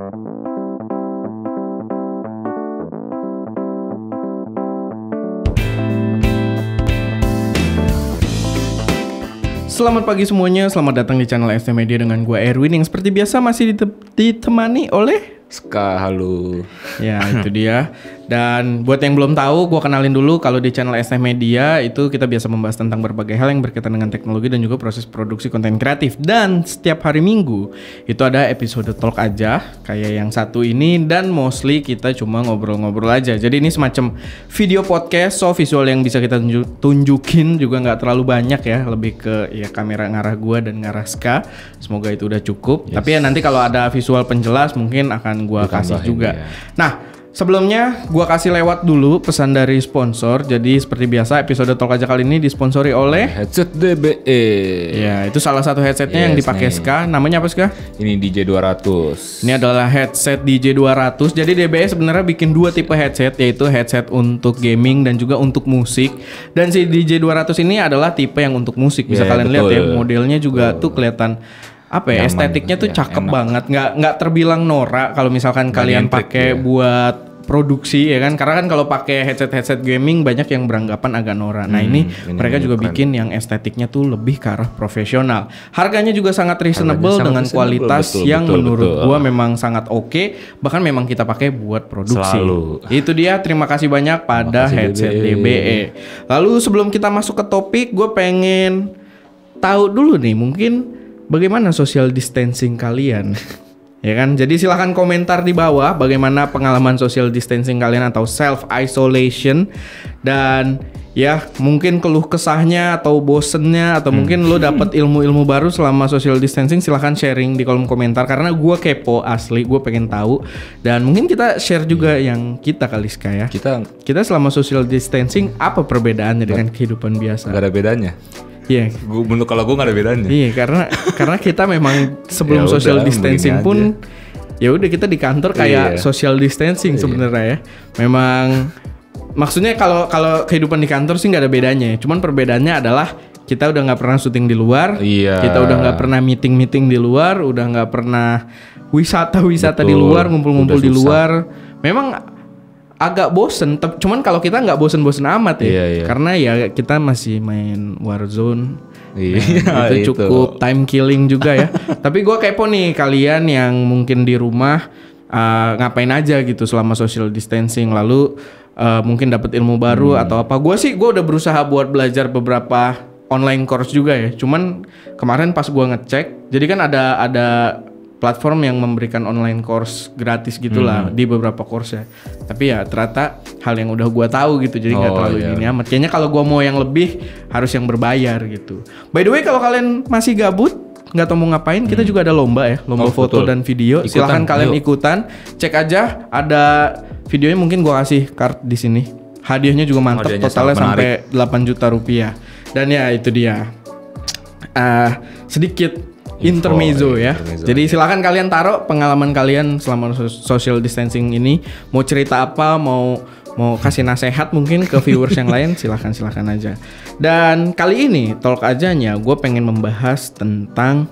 Selamat pagi semuanya, selamat datang di channel ST Media dengan gue Erwin yang seperti biasa masih ditemani oleh Ska, halo. Ya itu dia. Dan buat yang belum tahu, gue kenalin dulu kalau di channel ST Media itu kita biasa membahas tentang berbagai hal yang berkaitan dengan teknologi dan juga proses produksi konten kreatif. Dan setiap hari Minggu itu ada episode talk aja kayak yang satu ini, dan mostly kita cuma ngobrol-ngobrol aja. Jadi ini semacam video podcast, so visual yang bisa kita tunjukin juga nggak terlalu banyak ya, lebih ke ya kamera ngarah gue dan ngarah Ska. Semoga itu udah cukup. Tapi ya nanti kalau ada visual penjelas mungkin akan gue kasih juga. Ya. Nah, sebelumnya gue kasih lewat dulu pesan dari sponsor. Jadi seperti biasa episode talk aja kali ini disponsori oleh headset DBE. Ya, itu salah satu headsetnya yang dipakai Ska. Namanya apa Ska? Ini DJ200. Ini adalah headset DJ200. Jadi DBE sebenarnya bikin dua tipe headset, yaitu headset untuk gaming dan juga untuk musik. Dan si DJ200 ini adalah tipe yang untuk musik. Bisa kalian lihat ya, modelnya juga tuh kelihatan apa ya, estetiknya tuh cakep banget, nggak terbilang norak kalau misalkan kalian pakai buat produksi ya kan, karena kan kalau pakai headset gaming banyak yang beranggapan agak norak. Nah ini mereka juga keren. Bikin yang estetiknya tuh lebih ke arah profesional. Harganya juga sangat reasonable dengan kualitas yang menurut gua memang sangat oke, bahkan memang kita pakai buat produksi. Itu dia, terima kasih banyak pada headset DBE. Lalu sebelum kita masuk ke topik, gue pengen tahu dulu nih mungkin bagaimana social distancing kalian? Ya kan? Jadi silahkan komentar di bawah bagaimana pengalaman social distancing kalian atau self isolation, dan ya mungkin keluh kesahnya atau bosennya atau mungkin lo dapet ilmu-ilmu baru selama social distancing. Silahkan sharing di kolom komentar karena gue kepo asli, gue pengen tahu, dan mungkin kita share juga yang kita kali Ska ya. Kita selama social distancing apa perbedaannya dengan kehidupan biasa? Gak ada bedanya. Iya, kalau gue nggak ada bedanya. Iya, karena kita memang sebelum social distancing pun ya udah kita di kantor kayak social distancing sebenarnya ya. Memang maksudnya kalau kehidupan di kantor sih nggak ada bedanya. Cuman perbedaannya adalah kita udah nggak pernah syuting di luar, kita udah nggak pernah meeting di luar, udah nggak pernah wisata di luar, ngumpul-ngumpul di luar. Memang agak bosen, cuman kalau kita nggak bosen-bosen amat ya, karena ya kita masih main Warzone, itu cukup time killing juga ya. Tapi gue kepo nih kalian yang mungkin di rumah ngapain aja gitu selama social distancing, lalu mungkin dapat ilmu baru atau apa. Gue udah berusaha buat belajar beberapa online course juga ya. Cuman kemarin pas gue ngecek, jadi kan ada platform yang memberikan online course gratis gitulah di beberapa course ya. Tapi ya ternyata hal yang udah gua tahu gitu, jadi nggak terlalu ini amat. Kayaknya kalau gua mau yang lebih harus yang berbayar gitu. By the way, kalau kalian masih gabut nggak tahu mau ngapain, kita juga ada lomba ya, lomba foto dan video. Silahkan kalian ikutan, cek aja, ada videonya, mungkin gua kasih card di sini. Hadiahnya juga mantap, totalnya sampai 8 juta rupiah. Dan ya itu dia. Sedikit intermezzo ya. Jadi silakan kalian taruh pengalaman kalian selama social distancing ini. Mau cerita apa, mau kasih nasihat mungkin ke viewers yang lain, silakan aja. Dan kali ini talk ajanya gue pengen membahas tentang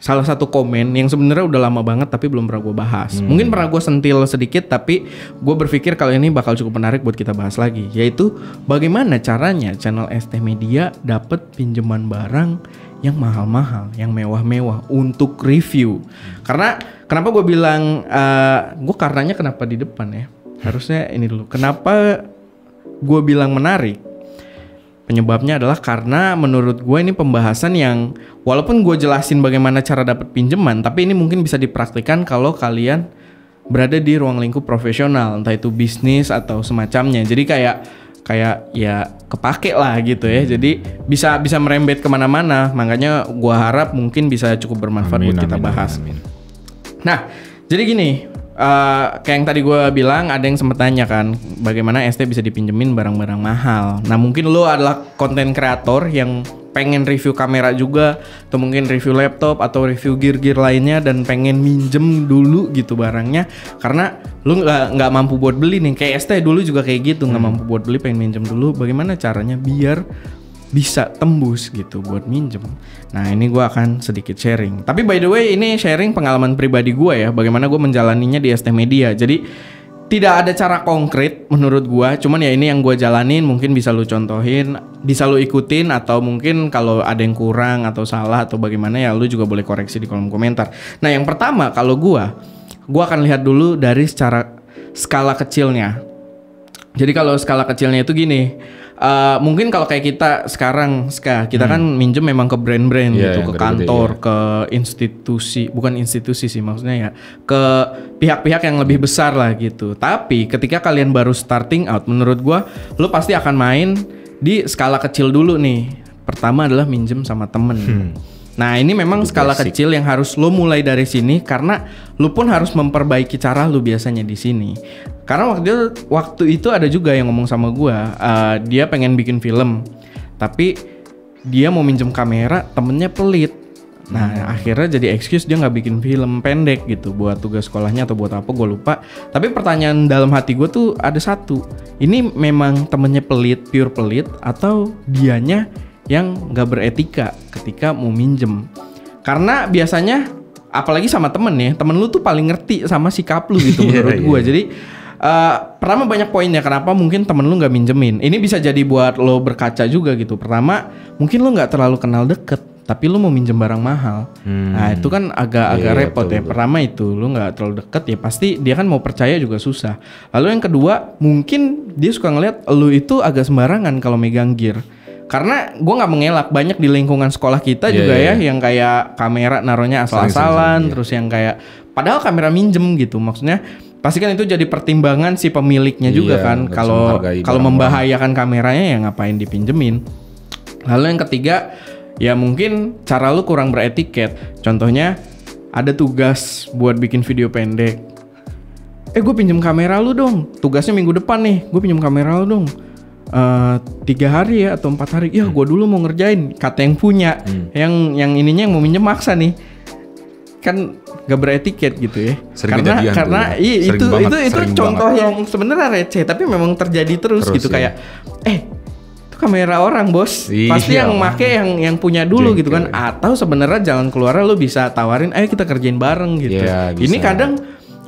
salah satu komen yang sebenarnya udah lama banget tapi belum pernah gue bahas. Mungkin pernah gue sentil sedikit, tapi gue berpikir kali ini bakal cukup menarik buat kita bahas lagi, yaitu bagaimana caranya channel ST Media dapat pinjaman barang yang mahal-mahal, yang mewah-mewah untuk review. Karena kenapa gue bilang karenanya kenapa di depan ya? Harusnya ini dulu. Kenapa gue bilang menarik? Penyebabnya adalah karena menurut gue ini pembahasan yang walaupun gue jelasin bagaimana cara dapat pinjaman, tapi ini mungkin bisa dipraktikkan kalau kalian berada di ruang lingkup profesional, entah itu bisnis atau semacamnya. Jadi kayak ya kepake lah gitu ya. Jadi bisa merembet kemana-mana. Makanya gua harap mungkin bisa cukup bermanfaat buat kita bahas. Nah, jadi gini, kayak yang tadi gua bilang, ada yang sempat tanya kan, bagaimana ST bisa dipinjemin barang-barang mahal. Nah mungkin lo adalah konten kreator yang pengen review kamera juga, atau mungkin review laptop atau review gear lainnya, dan pengen minjem dulu gitu barangnya karena lu nggak mampu buat beli nih. Kayak ST dulu juga kayak gitu, nggak mampu buat beli, pengen minjem dulu. Bagaimana caranya biar bisa tembus gitu buat minjem. Nah ini gue akan sedikit sharing. Tapi by the way ini sharing pengalaman pribadi gue ya, bagaimana gue menjalaninya di ST Media. Jadi tidak ada cara konkret menurut gue, cuman ya ini yang gue jalanin, mungkin bisa lu contohin, bisa lu ikutin, atau mungkin kalau ada yang kurang atau salah atau bagaimana ya lu juga boleh koreksi di kolom komentar. Nah yang pertama kalau gue akan lihat dulu dari skala kecilnya. Jadi kalau skala kecilnya itu gini, mungkin kalau kayak kita sekarang, kita kan minjem memang ke brand-brand gitu, ke kantor, ke institusi, bukan institusi sih maksudnya ya, ke pihak-pihak yang lebih besar lah gitu. Tapi ketika kalian baru starting out, menurut gua, lu pasti akan main di skala kecil dulu nih. Pertama adalah minjem sama temen. Nah ini memang itu skala basic. Kecil yang harus lo mulai dari sini, karena lo pun harus memperbaiki cara lo biasanya di sini. Karena waktu itu ada juga yang ngomong sama gue, dia pengen bikin film, tapi dia mau minjem kamera, temennya pelit. Nah akhirnya jadi excuse dia nggak bikin film pendek gitu buat tugas sekolahnya atau buat apa gue lupa. Tapi pertanyaan dalam hati gue tuh ada satu, ini memang temennya pelit, pure pelit, atau dianya yang gak beretika ketika mau minjem. Karena biasanya apalagi sama temen ya, temen lu tuh paling ngerti sama sikap lu gitu menurut gue. Jadi pertama banyak poinnya kenapa mungkin temen lu gak minjemin. Ini bisa jadi buat lo berkaca juga gitu. Pertama mungkin lu gak terlalu kenal deket, tapi lu mau minjem barang mahal. Nah itu kan agak repot ya. Pertama itu lu gak terlalu deket ya, pasti dia kan mau percaya juga susah. Lalu yang kedua mungkin dia suka ngeliat lu itu agak sembarangan kalau megang gear. Karena gue nggak mengelak, banyak di lingkungan sekolah kita juga ya yang kayak kamera naruhnya asal-asalan, terus yang kayak padahal kamera minjem gitu. Maksudnya pasti kan itu jadi pertimbangan si pemiliknya juga kan. Kalau membahayakan kameranya ya ngapain dipinjemin. Lalu yang ketiga ya mungkin cara lu kurang beretiket. Contohnya ada tugas buat bikin video pendek. Gue pinjem kamera lu dong, tugasnya minggu depan nih, gue pinjem kamera lu dong. 3 hari ya atau 4 hari. Ya gue dulu mau ngerjain, kata yang punya, yang ininya yang mau minjem maksa nih, kan gak beretiket gitu ya. Karena itu contoh yang sebenarnya receh tapi memang terjadi terus gitu ya. Kayak itu kamera orang bos, pasti yang make yang punya dulu gitu kan. Atau sebenarnya jalan keluarnya lo bisa tawarin, ayo kita kerjain bareng gitu. Ini kadang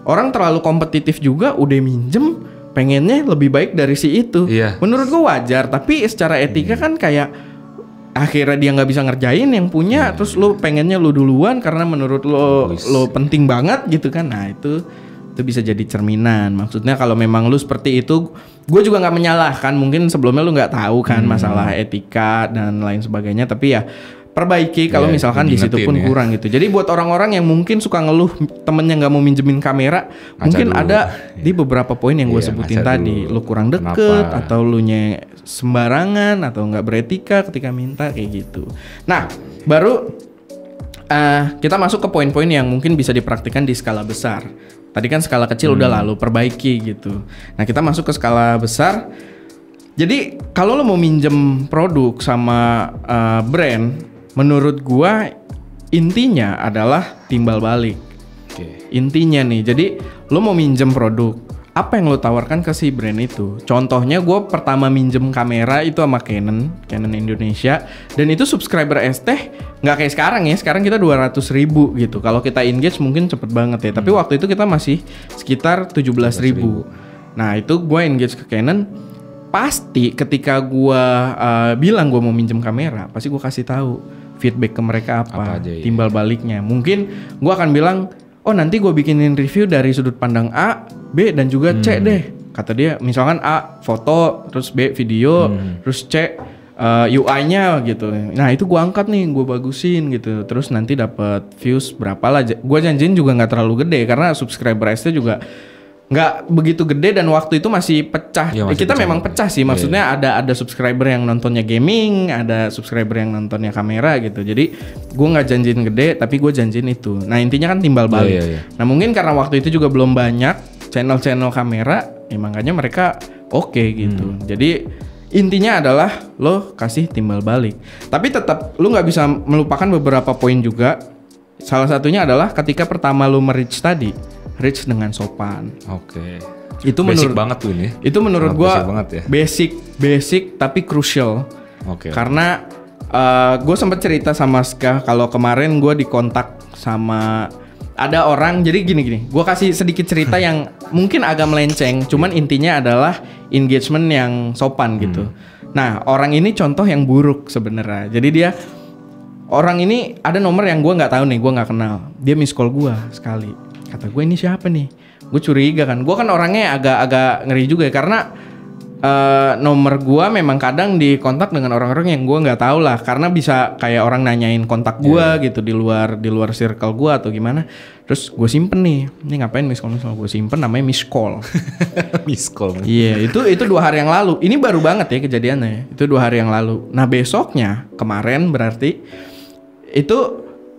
orang terlalu kompetitif juga, udah minjem pengennya lebih baik dari si itu. Menurut gue wajar, tapi secara etika kan kayak akhirnya dia nggak bisa ngerjain yang punya, terus lo pengennya lo duluan karena menurut lo penting banget gitu kan. Nah itu bisa jadi cerminan. Maksudnya kalau memang lo seperti itu, gue juga nggak menyalahkan. Mungkin sebelumnya lo nggak tahu kan masalah etika dan lain sebagainya, tapi ya perbaiki kalau misalkan di situ pun kurang gitu. Jadi buat orang-orang yang mungkin suka ngeluh temennya nggak mau minjemin kamera, mungkin ada di beberapa poin yang gue sebutin tadi. Lu kurang deket, atau lu nya sembarangan, atau nggak beretika ketika minta kayak gitu. Nah baru kita masuk ke poin-poin yang mungkin bisa dipraktikkan di skala besar. Tadi kan skala kecil udah lalu perbaiki gitu. Nah kita masuk ke skala besar. Jadi kalau lo mau minjem produk sama brand, menurut gua intinya adalah timbal balik. Intinya nih, jadi lo mau minjem produk, apa yang lo tawarkan ke si brand itu? Contohnya gua pertama minjem kamera itu sama Canon Indonesia, dan itu subscriber ST nggak kayak sekarang ya. Sekarang kita 200.000 gitu. Kalau kita engage mungkin cepet banget ya. Tapi waktu itu kita masih sekitar 17.000. Nah itu gua engage ke Canon. Pasti ketika gue bilang gue mau minjem kamera, pasti gue kasih tahu feedback ke mereka apa timbal baliknya. Mungkin gue akan bilang, oh nanti gue bikinin review dari sudut pandang A, B dan juga C deh. Kata dia, misalkan A foto, terus B video, terus C UI-nya gitu. Nah itu gue angkat nih, gue bagusin gitu. Terus nanti dapat views berapa lah. Gue janjiin juga nggak terlalu gede karena subscriber ST juga nggak begitu gede, dan waktu itu masih pecah. Kita memang pecah sih, maksudnya ada subscriber yang nontonnya gaming, ada subscriber yang nontonnya kamera gitu. Jadi gue nggak janjiin gede, tapi gue janjiin itu. Nah intinya kan timbal balik. Nah mungkin karena waktu itu juga belum banyak channel-channel kamera, ya makanya mereka oke gitu. Jadi intinya adalah lo kasih timbal balik. Tapi tetap lo nggak bisa melupakan beberapa poin juga. Salah satunya adalah ketika pertama lo merich tadi, reach dengan sopan. Itu basic banget tuh ini. Itu menurut gua basic tapi crucial. Oke. Karena gue sempat cerita sama Ska kalau kemarin gue dikontak sama ada orang. Jadi gini, gue kasih sedikit cerita yang mungkin agak melenceng, cuman intinya adalah engagement yang sopan gitu. Nah, orang ini contoh yang buruk sebenarnya. Jadi orang ini ada nomor yang gue nggak tahu nih, gue nggak kenal. Dia miss call gue sekali. Kata gue, ini siapa nih? Gue curiga kan. Gue kan orangnya agak ngeri juga ya, karena nomor gua memang kadang dikontak dengan orang-orang yang gua nggak tahu lah, karena bisa kayak orang nanyain kontak gua gitu di luar circle gua atau gimana. Terus gue simpen nih, ini ngapain miss call gue simpen, namanya miss call. Miss call. Iya, itu 2 hari yang lalu. Ini baru banget ya kejadiannya. Itu 2 hari yang lalu. Nah besoknya kemarin berarti itu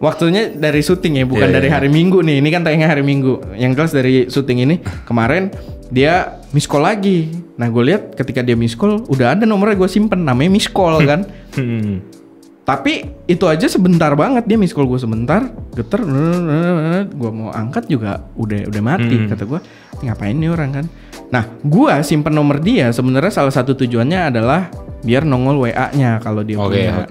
waktunya dari syuting ya, bukan dari hari Minggu nih. Ini kan tayangnya hari Minggu. Yang jelas dari syuting ini kemarin dia miss call lagi. Nah gue lihat ketika dia miss call udah ada nomornya gue simpen, namanya miss call kan. Tapi itu aja sebentar banget, dia miss call gue sebentar, geter, gue mau angkat juga udah mati. Kata gue, ngapain nih orang kan. Nah gue simpen nomor dia sebenarnya salah satu tujuannya adalah biar nongol WA-nya kalau dia punya.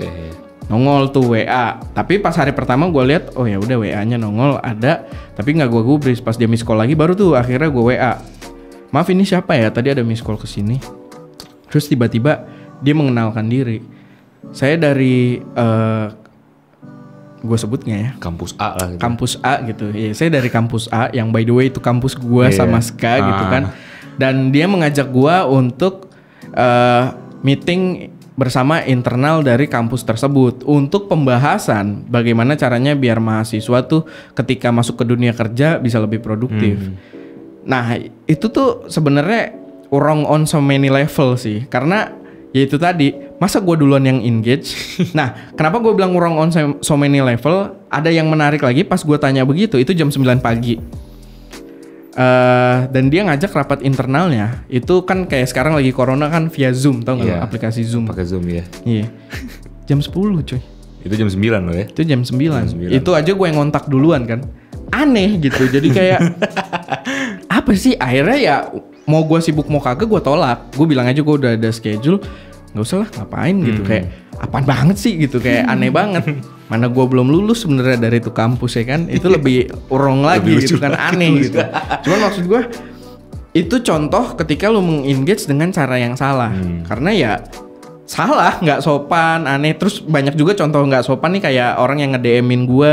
Nongol tuh WA. Tapi pas hari pertama gue lihat, oh ya udah WA-nya nongol ada, tapi nggak gue gubris. Pas dia miss call lagi baru tuh akhirnya gue WA. Maaf ini siapa ya? Tadi ada miss call kesini. Terus tiba-tiba dia mengenalkan diri. Saya dari gue sebut nggak ya? Kampus A lah. Gitu. Kampus A gitu. Ya, saya dari kampus A yang by the way itu kampus gue sama Ska gitu kan. Dan dia mengajak gue untuk meeting bersama internal dari kampus tersebut untuk pembahasan bagaimana caranya biar mahasiswa tuh ketika masuk ke dunia kerja bisa lebih produktif. Nah itu tuh sebenarnya wrong on so many level sih, karena ya itu tadi, masa gue duluan yang engage. Nah kenapa gue bilang wrong on so many level? Ada yang menarik lagi pas gue tanya begitu, itu jam 9 pagi. Dan dia ngajak rapat internalnya. Itu kan kayak sekarang lagi corona kan via Zoom, tau gak aplikasi Zoom. Pakai Zoom ya. Iya. Jam 10 coy. Itu jam 9 loh ya. Itu jam 9. Itu aja gue yang ngontak duluan kan. Aneh gitu. Jadi kayak apa sih, akhirnya ya mau gue sibuk mau kagak gue tolak. Gue bilang aja gue udah ada schedule, nggak usah lah ngapain gitu. Kayak apaan banget sih gitu, kayak aneh banget. Mana gue belum lulus sebenarnya dari itu kampus ya kan, itu lebih urung lagi gitu kan, aneh gitu. Cuman maksud gue itu contoh ketika lu mengengage dengan cara yang salah. Karena ya salah, nggak sopan, aneh. Terus banyak juga contoh nggak sopan nih, kayak orang yang nge-DM-in gue,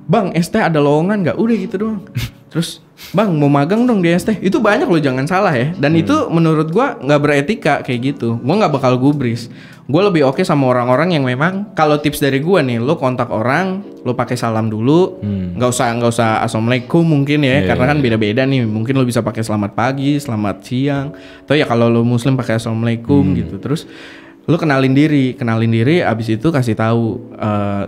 Bang ST ada lowongan nggak? Udah gitu doang. Terus Bang mau magang dong di ST. Itu banyak loh, jangan salah ya. Dan itu menurut gue nggak beretika kayak gitu. Gue nggak bakal gubris. Gue lebih oke sama orang-orang yang memang, kalau tips dari gue nih, lo kontak orang, lo pakai salam dulu, nggak usah assalamualaikum mungkin ya, karena kan beda-beda nih. Mungkin lo bisa pakai selamat pagi, selamat siang, atau ya kalau lo muslim pakai assalamualaikum gitu. Terus lo kenalin diri, abis itu kasih tahu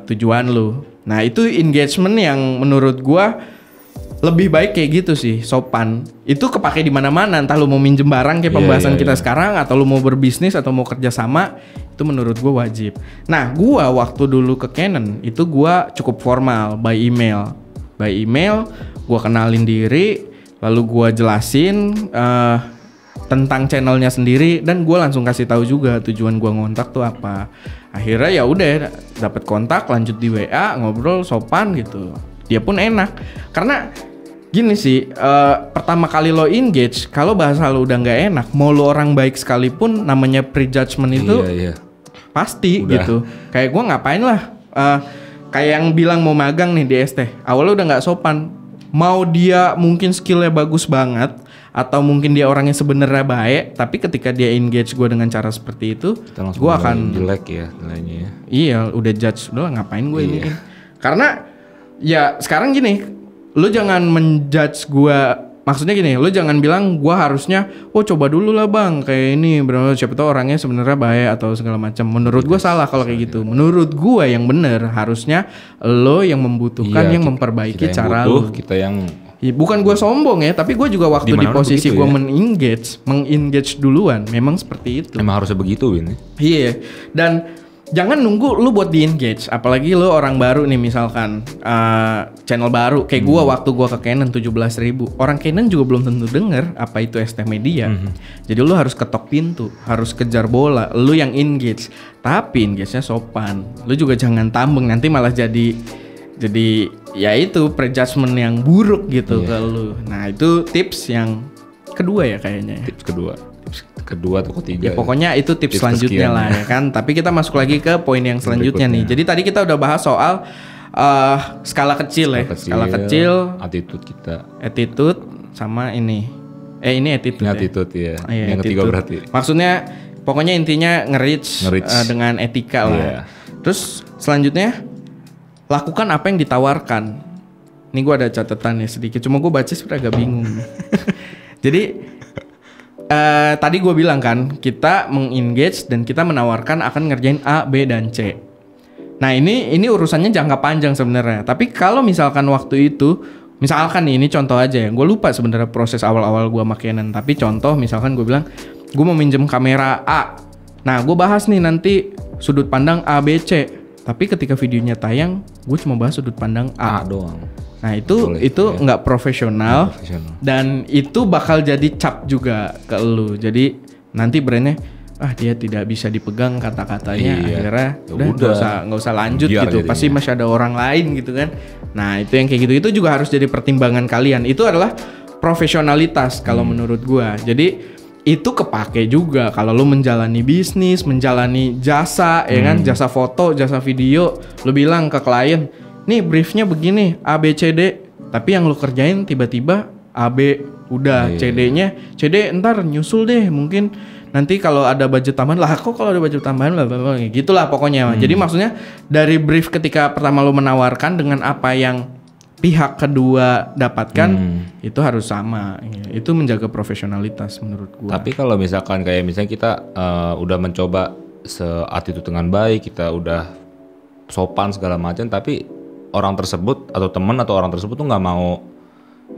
tujuan lo. Nah itu engagement yang menurut gue lebih baik kayak gitu sih, sopan. Itu kepake di mana-mana, entah lu mau minjem barang kayak pembahasan kita sekarang, atau lu mau berbisnis atau mau kerja sama, itu menurut gue wajib. Nah, gua waktu dulu ke Canon itu gua cukup formal, by email. Gua kenalin diri, lalu gua jelasin tentang channelnya sendiri, dan gua langsung kasih tahu juga tujuan gua ngontak tuh apa. Akhirnya ya udah dapat kontak, lanjut di WA, ngobrol sopan gitu. Dia pun enak, karena gini sih, pertama kali lo engage, kalau bahasa lo udah nggak enak, mau lo orang baik sekalipun, namanya prejudgment itu pasti udah. Gitu. Kayak gue ngapain lah, kayak yang bilang mau magang nih di ST, awalnya udah nggak sopan. Mau dia mungkin skillnya bagus banget, atau mungkin dia orangnya sebenarnya baik, tapi ketika dia engage gue dengan cara seperti itu, gue akan jelek ya nilainya. Iya, udah judge, udah ngapain gue ini. Karena ya sekarang gini, lu jangan menjudge gua. Maksudnya gini, lu jangan bilang gua harusnya, oh coba dulu lah bang, kayak ini benar, siapa tahu orangnya sebenarnya baik atau segala macam. Menurut gua salah kalau kayak gitu. Menurut gua yang benar harusnya lo yang membutuhkan, yang memperbaiki kita cara butuh, lu. Kita yang bukan gua sombong ya, tapi gua juga waktu di posisi gua mengengage duluan, memang seperti itu. Emang harusnya begitu ini. Iya. Dan jangan nunggu lu buat di engage, apalagi lu orang baru nih misalkan channel baru kayak gua waktu gua ke Canon 17.000, orang Canon juga belum tentu denger apa itu ST Media. Jadi lu harus ketok pintu, harus kejar bola, lu yang engage, tapi engage-nya sopan. Lu juga jangan tambeng, nanti malah jadi ya itu prejudgment yang buruk gitu ke lu. Nah itu tips yang kedua ya kayaknya. Tips kedua atau ketiga. Ya pokoknya itu tips selanjutnya lah ya kan. Tapi kita masuk lagi ke poin yang selanjutnya nih. Jadi tadi kita udah bahas soal skala kecil ya. Skala kecil. Attitude sama ini. Ini attitude. Ini attitude ya. Yang ketiga berarti. Maksudnya pokoknya intinya nge-reach dengan etika lah. Terus selanjutnya lakukan apa yang ditawarkan. Ini gue ada catatan ya sedikit. Cuma gue baca sebenernya agak bingung. Jadi tadi gue bilang kan, kita mengengage dan kita menawarkan akan ngerjain A, B, dan C. Nah ini urusannya jangka panjang sebenarnya. Tapi kalau misalkan waktu itu, misalkan nih, ini contoh aja ya. Gue lupa sebenarnya proses awal-awal gue make Canon. Tapi contoh misalkan gue bilang, gue mau minjem kamera A. Nah gue bahas nih nanti sudut pandang A, B, C. Tapi ketika videonya tayang, gue cuma bahas sudut pandang A doang. Nah itu nggak profesional dan itu bakal jadi cap juga ke lu. Jadi nanti brandnya dia tidak bisa dipegang kata-katanya, akhirnya udah nggak usah lanjut gitu. Jadinya. Pasti masih ada orang lain gitu kan. Nah itu yang kayak gitu itu juga harus jadi pertimbangan kalian. Itu adalah profesionalitas kalau menurut gua. Jadi itu kepake juga kalau lu menjalani bisnis, menjalani jasa, ya kan, jasa foto, jasa video. Lu bilang ke klien, nih briefnya begini A B C D, tapi yang lu kerjain tiba-tiba A B udah CD-nya CD ntar nyusul deh, mungkin nanti kalau ada budget tambahan lah, kok kalau ada budget tambahan gitulah pokoknya. Jadi maksudnya dari brief ketika pertama lu menawarkan dengan apa yang pihak kedua dapatkan itu harus sama. Itu menjaga profesionalitas menurut gua. Tapi kalau misalkan kayak misalnya kita udah mencoba se-attitude dengan baik, kita udah sopan segala macam, tapi orang tersebut atau teman atau orang tersebut tuh nggak mau,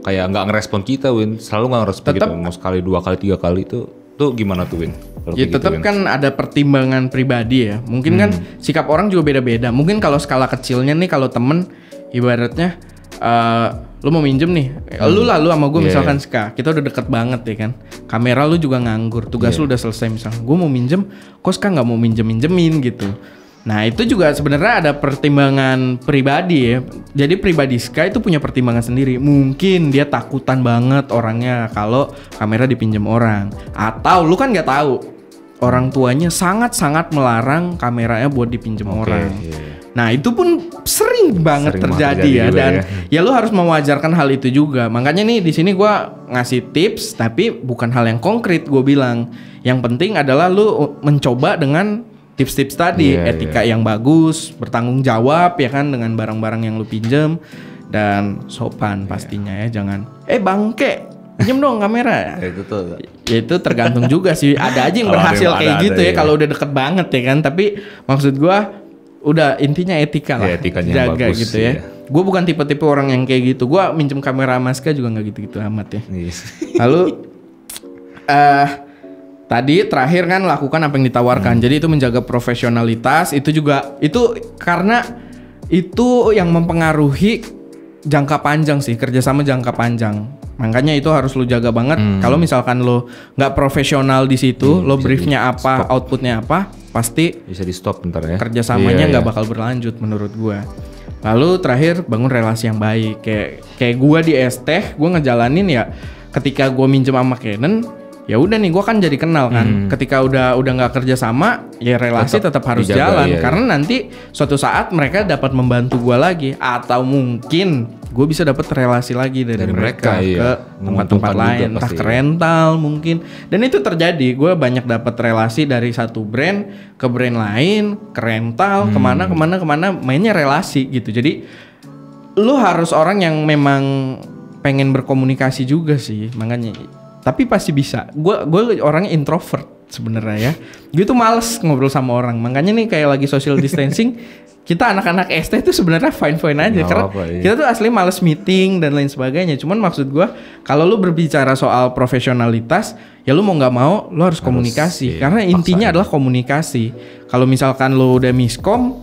kayak nggak ngerespon kita, Win, selalu nggak ngerespon gitu, mau sekali, 2 kali, 3 kali tuh gimana tuh, Win? Ya tetap gitu, kan ada pertimbangan pribadi ya, mungkin kan sikap orang juga beda-beda. Mungkin kalau skala kecilnya nih, kalau temen ibaratnya lu mau minjem nih, lu sama gue misalkan Ska, kita udah deket banget ya kan, kamera lu juga nganggur, tugas lu udah selesai misalnya, gue mau minjem, kok Ska nggak mau minjemin gitu. Nah itu juga sebenarnya ada pertimbangan pribadi ya. Jadi pribadi Ska itu punya pertimbangan sendiri. Mungkin dia takutan banget orangnya kalau kamera dipinjam orang. Atau lu kan nggak tahu, orang tuanya sangat-sangat melarang kameranya buat dipinjam orang. Nah itu pun sering banget terjadi ya. Dan ya lu harus mewajarkan hal itu juga. Makanya nih di sini gue ngasih tips, tapi bukan hal yang konkret. Gue bilang yang penting adalah lu mencoba dengan tips-tips tadi, etika yang bagus, bertanggung jawab ya kan dengan barang-barang yang lu pinjem, dan sopan pastinya ya. Jangan bangke pinjem dong kamera. Ya itu tergantung juga sih. Ada aja yang berhasil kayak gitu ya kalau udah deket banget ya kan. Tapi maksud gua udah intinya etika lah, jaga bagus, gitu ya. Gue bukan tipe-tipe orang yang kayak gitu. Gua minjem kamera Maska juga nggak gitu-gitu amat ya. Lalu tadi terakhir kan lakukan apa yang ditawarkan. Jadi itu menjaga profesionalitas. Itu juga itu karena itu yang mempengaruhi jangka panjang sih, kerjasama jangka panjang. Makanya itu harus lu jaga banget. Kalau misalkan lu nggak profesional di situ, lo briefnya apa, outputnya apa, pasti bisa di stop ntar ya. Kerjasamanya nggak bakal berlanjut menurut gua. Lalu terakhir bangun relasi yang baik. Kayak gua di ST, gua ngejalanin ya. Ketika gua minjem sama Canon, ya udah nih gue kan jadi kenal kan. Ketika udah nggak kerja sama, ya relasi tetap harus jalan karena nanti suatu saat mereka dapat membantu gue lagi, atau mungkin gue bisa dapat relasi lagi dari mereka ke tempat-tempat lain, entah ke rental mungkin. Dan itu terjadi, gue banyak dapat relasi dari satu brand ke brand lain, ke rental, kemana mainnya relasi gitu. Jadi lu harus orang yang memang pengen berkomunikasi juga sih, makanya. Tapi pasti bisa. Gue orangnya introvert sebenarnya ya. Gue tuh males ngobrol sama orang. Makanya nih kayak lagi social distancing, kita anak-anak ST itu sebenarnya fine-fine aja karena kita tuh asli males meeting dan lain sebagainya. Cuman maksud gue kalau lu berbicara soal profesionalitas, ya lu mau nggak mau lu harus komunikasi karena intinya adalah komunikasi. Kalau misalkan lu udah miskom,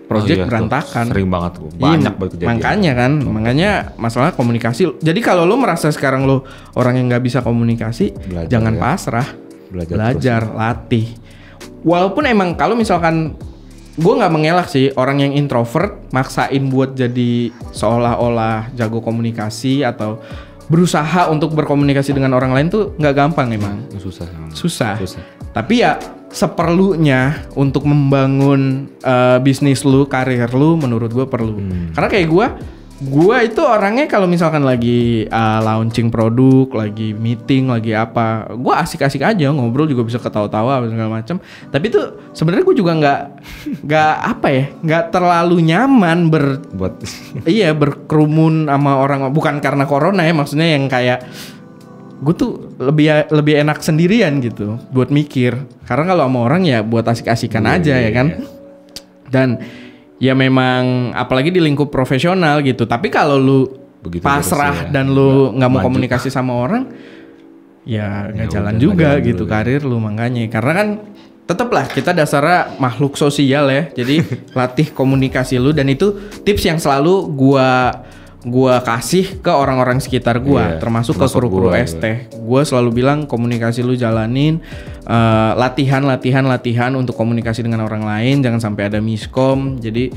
project berantakan. Sering banget tuh. Banyak banget kejadian. Makanya masalah komunikasi. Jadi kalau lu merasa sekarang lu orang yang nggak bisa komunikasi, jangan pasrah. Belajar, latih. Walaupun emang kalau misalkan gue nggak mengelak sih orang yang introvert maksain buat jadi seolah-olah jago komunikasi atau berusaha untuk berkomunikasi dengan orang lain tuh nggak gampang emang. Susah. Tapi ya seperlunya untuk membangun bisnis lu, karir lu menurut gue perlu. Karena kayak gue itu orangnya kalau misalkan lagi launching produk, lagi meeting, lagi apa, gue asik-asik aja ngobrol juga bisa ketawa-tawa segala macam. Tapi tuh sebenarnya gue juga nggak terlalu nyaman berkerumun sama orang, bukan karena corona ya, maksudnya yang kayak gue tuh lebih enak sendirian gitu buat mikir. Karena kalau sama orang ya buat asik-asikan aja ya kan. Dan ya memang apalagi di lingkup profesional gitu. Tapi kalau lu begitu pasrah dan lu nggak mau komunikasi sama orang, ya nggak jalan juga gitu karir lu. Makanya karena kan tetaplah kita dasarnya makhluk sosial ya. Jadi latih komunikasi lu, dan itu tips yang selalu gua kasih ke orang-orang sekitar gua, termasuk ke kru-kru ST. Gua selalu bilang komunikasi lu jalanin, latihan untuk komunikasi dengan orang lain, jangan sampai ada miskom. Jadi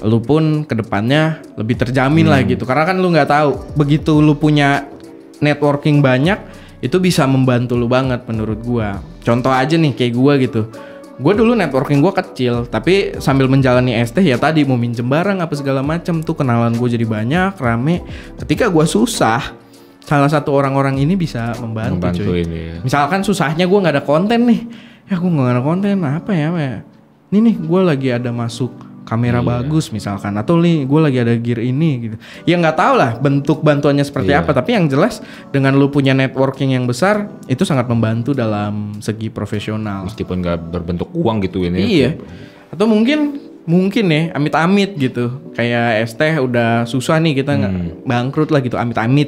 lu pun kedepannya lebih terjamin lah gitu. Karena kan lu nggak tahu, begitu lu punya networking banyak, itu bisa membantu lu banget menurut gua. Contoh aja nih kayak gua gitu. Gue dulu networking gue kecil, tapi sambil menjalani ST ya tadi mau minjem barang apa segala macam tuh kenalan gue jadi banyak, rame. Ketika gue susah, salah satu orang-orang ini bisa membantu cuy. Ini ya. Misalkan susahnya gue nggak ada konten nih, ya gue nggak ada konten apa ya? Ini nih gue lagi ada masuk kamera bagus misalkan, atau nih gue lagi ada gear ini gitu. Ya nggak tahu lah bentuk bantuannya seperti apa, tapi yang jelas dengan lu punya networking yang besar itu sangat membantu dalam segi profesional. Meskipun nggak berbentuk uang gitu ini. Iya. Atau mungkin ya amit-amit gitu. Kayak ST udah susah nih kita bangkrut lah gitu, amit-amit.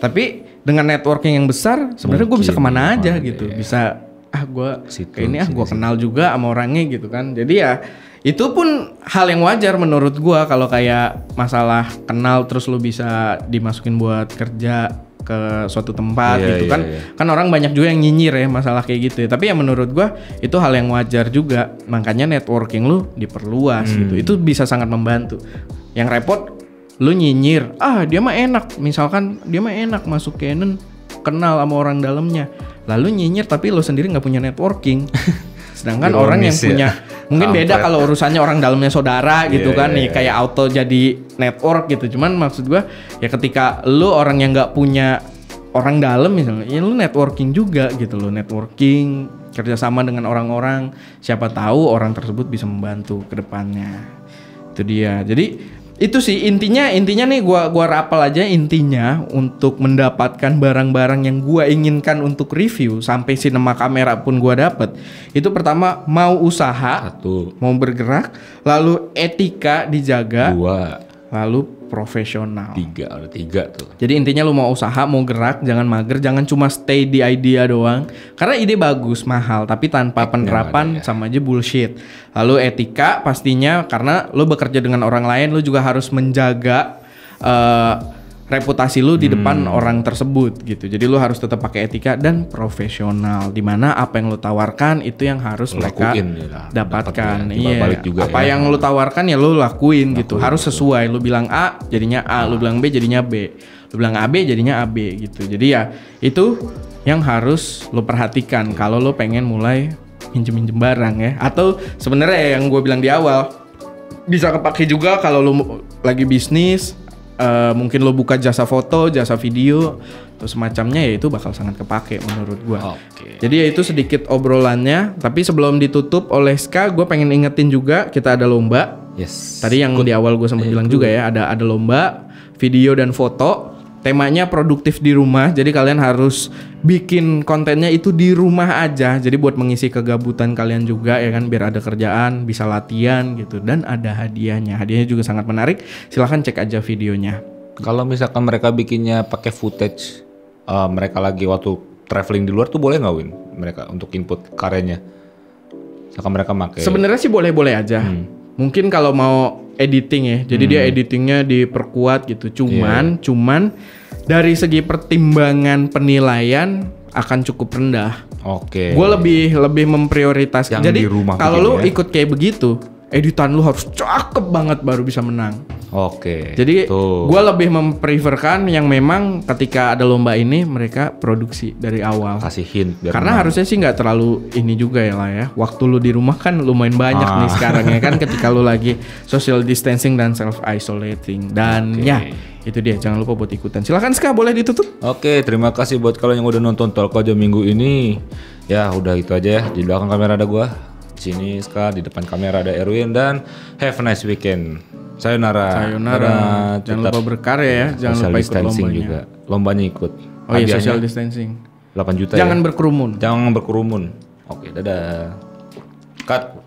Tapi dengan networking yang besar sebenarnya gue bisa kemana aja gitu. Bisa gue kayak ini gue kenal juga sama orangnya gitu kan. Jadi ya itu pun hal yang wajar menurut gua kalau kayak masalah kenal terus lu bisa dimasukin buat kerja ke suatu tempat gitu kan. Kan orang banyak juga yang nyinyir ya masalah kayak gitu ya. Tapi ya menurut gua itu hal yang wajar juga. Makanya networking lu diperluas gitu. Itu bisa sangat membantu. Yang repot lu nyinyir, dia mah enak. Misalkan dia mah enak masuk Canon, kenal sama orang dalamnya. Lalu nyinyir tapi lu sendiri nggak punya networking. Sedangkan orang yang punya mungkin beda kalau urusannya orang dalamnya saudara gitu kan nih kayak auto jadi network gitu. Cuman maksud gua ya ketika lu orang yang nggak punya orang dalam misalnya, ya lu networking juga gitu lo, networking kerjasama dengan orang-orang, siapa tahu orang tersebut bisa membantu ke depannya. Itu dia. Jadi itu sih intinya nih gua rapal aja intinya untuk mendapatkan barang-barang yang gua inginkan untuk review sampai sinema kamera pun gua dapet. Itu pertama mau usaha, mau bergerak, lalu etika dijaga, lalu profesional. Ada tiga tuh. Jadi intinya lu mau usaha, mau gerak, jangan mager, jangan cuma stay di idea doang. Karena ide bagus, mahal, tapi tanpa penerapan sama aja bullshit. Lalu etika pastinya karena lu bekerja dengan orang lain, lu juga harus menjaga reputasi lu di depan orang tersebut gitu. Jadi lu harus tetap pakai etika dan profesional. Dimana apa yang lu tawarkan itu yang harus mereka dapatkan. Iya. Apa yang lu tawarkan ya lu lakuin gitu. Harus sesuai. Lu bilang A jadinya A, lu bilang B jadinya B, lu bilang AB jadinya AB gitu. Jadi ya itu yang harus lu perhatikan kalau lu pengen mulai minjem barang ya. Atau sebenarnya yang gue bilang di awal bisa kepake juga kalau lu lagi bisnis. Mungkin lo buka jasa foto, jasa video, atau semacamnya, ya itu bakal sangat kepake menurut gue. Jadi ya itu sedikit obrolannya. Tapi sebelum ditutup oleh Ska, gue pengen ingetin juga kita ada lomba. Tadi yang di awal gue sempat bilang juga ya, ada lomba video dan foto temanya produktif di rumah. Jadi kalian harus bikin kontennya itu di rumah aja. Jadi buat mengisi kegabutan kalian juga ya kan, biar ada kerjaan, bisa latihan gitu, dan ada hadiahnya. Hadiahnya juga sangat menarik. Silahkan cek aja videonya. Kalau misalkan mereka bikinnya pakai footage mereka lagi waktu traveling di luar tuh boleh nggak Win? Mereka untuk input karyanya. Misalkan mereka pakai. Sebenarnya sih boleh-boleh aja. Mungkin kalau mau editing ya, jadi dia editingnya diperkuat gitu. Cuman dari segi pertimbangan penilaian akan cukup rendah. Oke. Gue lebih memprioritaskan. Jadi kalau lu ikut kayak begitu, editan lu harus cakep banget baru bisa menang. Oke. Jadi gue lebih mempreferkan yang memang ketika ada lomba ini mereka produksi dari awal. Kasih hint. Karena harusnya sih nggak terlalu ini juga ya lah ya. Waktu lu di rumah kan lumayan banyak nih sekarang ya kan, ketika lu lagi social distancing dan self isolating. Dan ya itu dia, jangan lupa buat ikutan. Silakan Ska, boleh ditutup. Oke, terima kasih buat kalian yang udah nonton Talk Aja minggu ini. Ya udah itu aja ya. Di belakang kamera ada gua, di sini Ska, di depan kamera ada Erwin, dan have a nice weekend. Sayonara. Jangan lupa berkarya ya. Jangan lupa ikut lombanya juga. Lombanya ikut. Oh iya, social distancing. 8 juta Jangan ya. berkerumun. Jangan berkerumun. Oke, dadah. Cut.